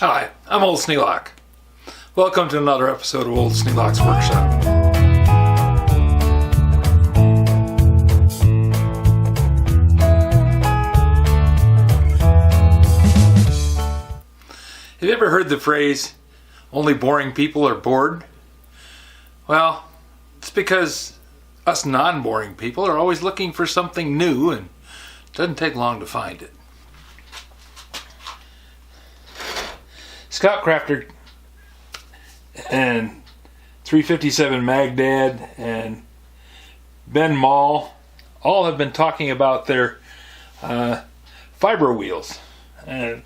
Hi, I'm Old Sneelock. Welcome to another episode of Old Sneelock's Workshop. Have you ever heard the phrase, only boring people are bored? Well, it's because us non-boring people are always looking for something new, and it doesn't take long to find it. Scott Crafter and 357 Magdad and Ben Mall all have been talking about their fiber wheels. And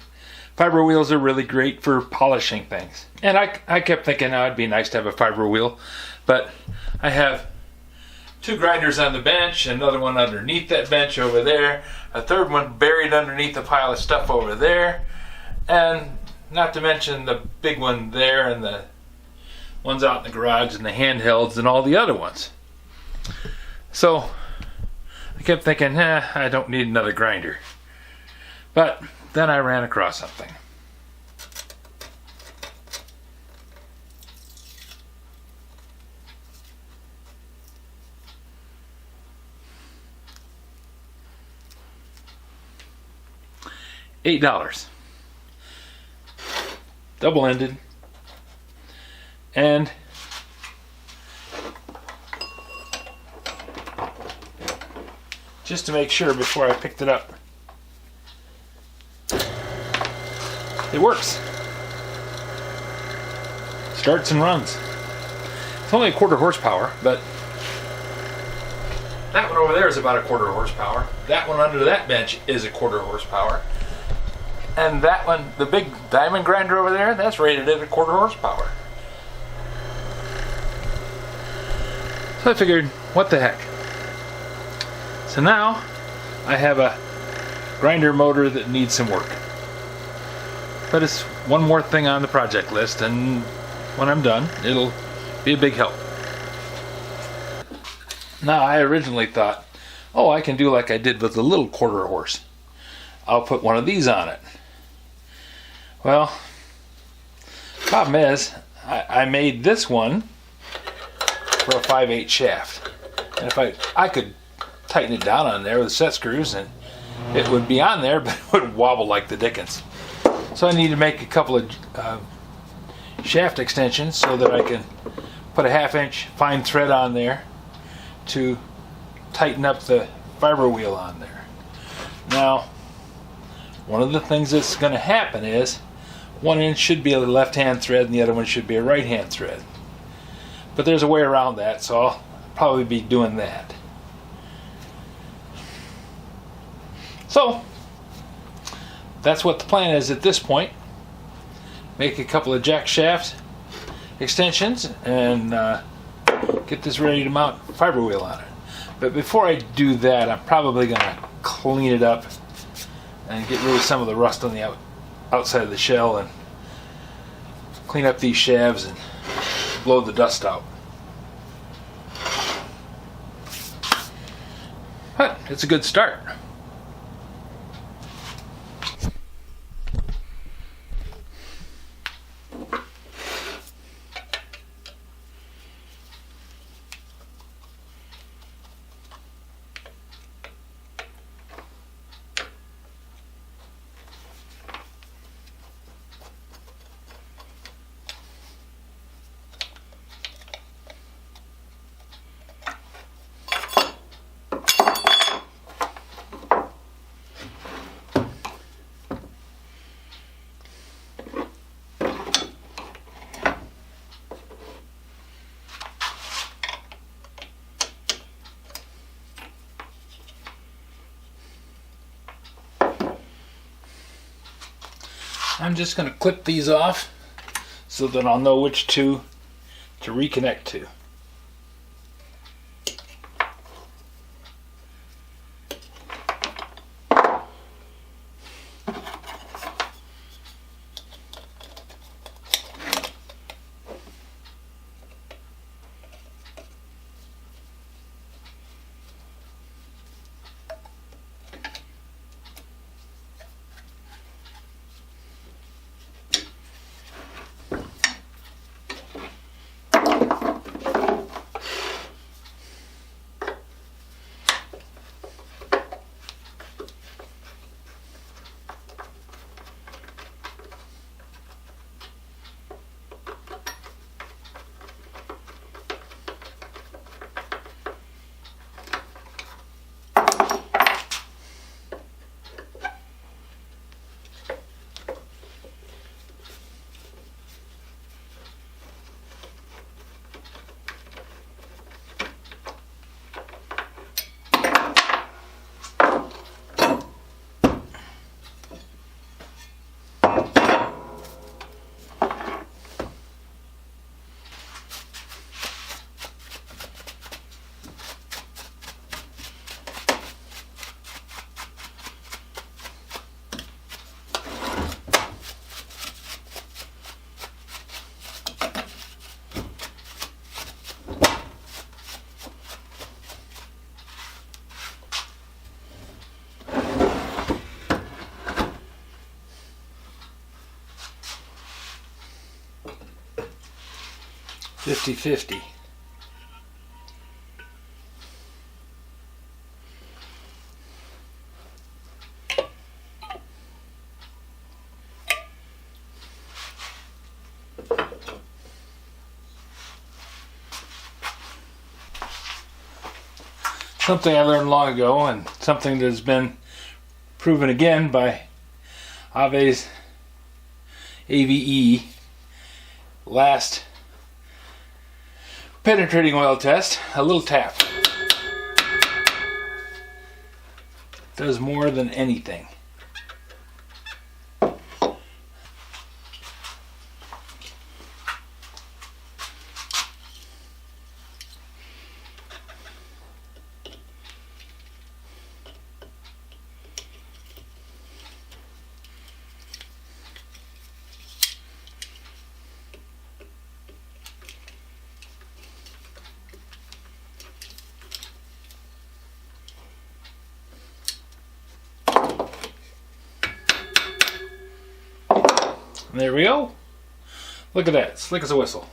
fiber wheels are really great for polishing things. And I kept thinking, it'd be nice to have a fiber wheel, but I have two grinders on the bench, another one underneath that bench over there, a third one buried underneath a pile of stuff over there, and not to mention the big one there and the ones out in the garage and the handhelds and all the other ones. So I kept thinking, I don't need another grinder. But then I ran across something. $8. Double-ended, and just to make sure before I picked it up, it works. Starts and runs. It's only a quarter horsepower, but that one over there is about a quarter horsepower. That one under that bench is a quarter horsepower. And that one, the big diamond grinder over there, that's rated at a quarter horsepower. So I figured, what the heck? So now I have a grinder motor that needs some work. But it's one more thing on the project list, and when I'm done, it'll be a big help. Now, I originally thought, I can do like I did with the little quarter horse. I'll put one of these on it. Well, problem is, I made this one for a 5/8 shaft. And if I could tighten it down on there with set screws, and it would be on there, but it would wobble like the dickens. So I need to make a couple of shaft extensions so that I can put a 1/2-inch fine thread on there to tighten up the fiber wheel on there. Now, one of the things that's going to happen is 1 inch should be a left-hand thread and the other one should be a right-hand thread. But there's a way around that, so I'll probably be doing that. So, that's what the plan is at this point. Make a couple of jack shaft extensions and get this ready to mount a fiber wheel on it. But before I do that, I'm probably going to clean it up and get rid of some of the rust on the outside of the shell and clean up these shafts and blow the dust out. But it's a good start. I'm just going to clip these off so that I'll know which two to reconnect to. 50-50. Something I learned long ago, and something that has been proven again by Ave's AVE last penetrating oil test. A little tap does more than anything. And there we go. Look at that, slick as a whistle.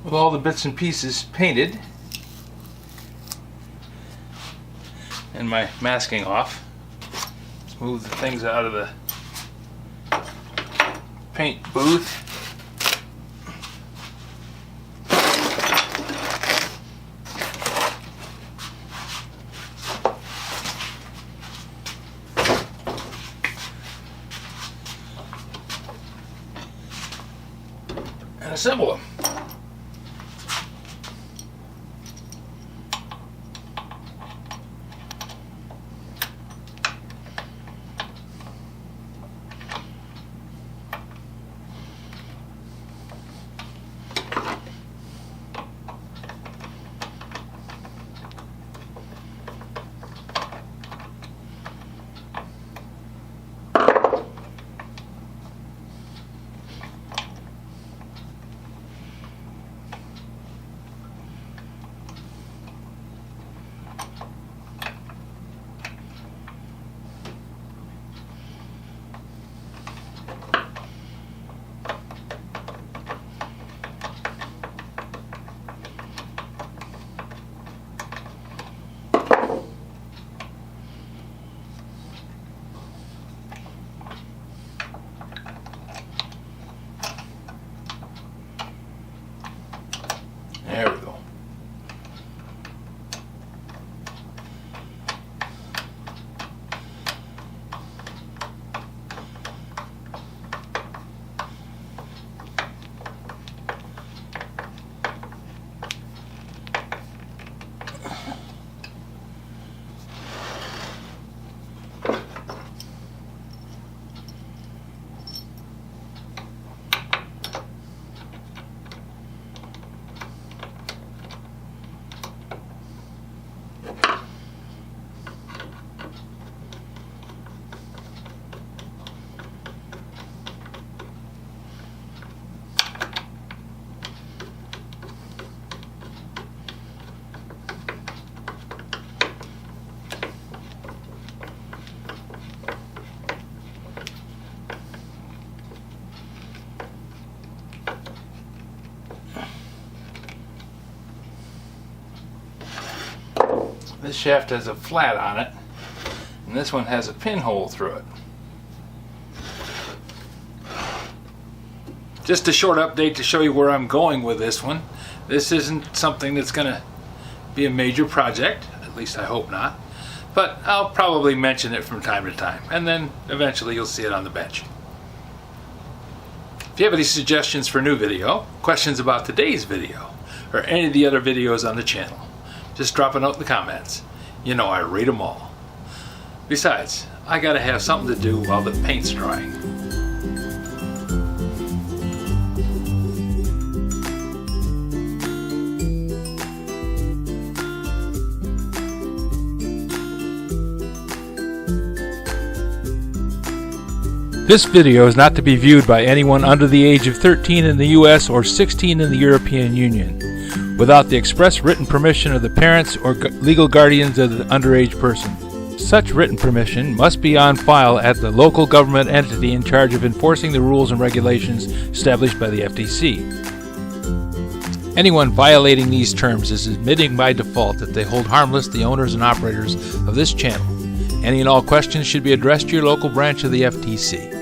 with all the bits and pieces painted and my masking off. Let's move the things out of the paint booth. And assemble them. There we go. This shaft has a flat on it, and this one has a pinhole through it. Just a short update to show you where I'm going with this one. This isn't something that's going to be a major project, at least I hope not, but I'll probably mention it from time to time, and then eventually you'll see it on the bench. If you have any suggestions for a new video, questions about today's video, or any of the other videos on the channel, just drop a note in the comments. You know I read them all. Besides, I gotta have something to do while the paint's drying. This video is not to be viewed by anyone under the age of 13 in the US or 16 in the European Union, without the express written permission of the parents or legal guardians of the underage person. Such written permission must be on file at the local government entity in charge of enforcing the rules and regulations established by the FTC. Anyone violating these terms is admitting by default that they hold harmless the owners and operators of this channel. Any and all questions should be addressed to your local branch of the FTC.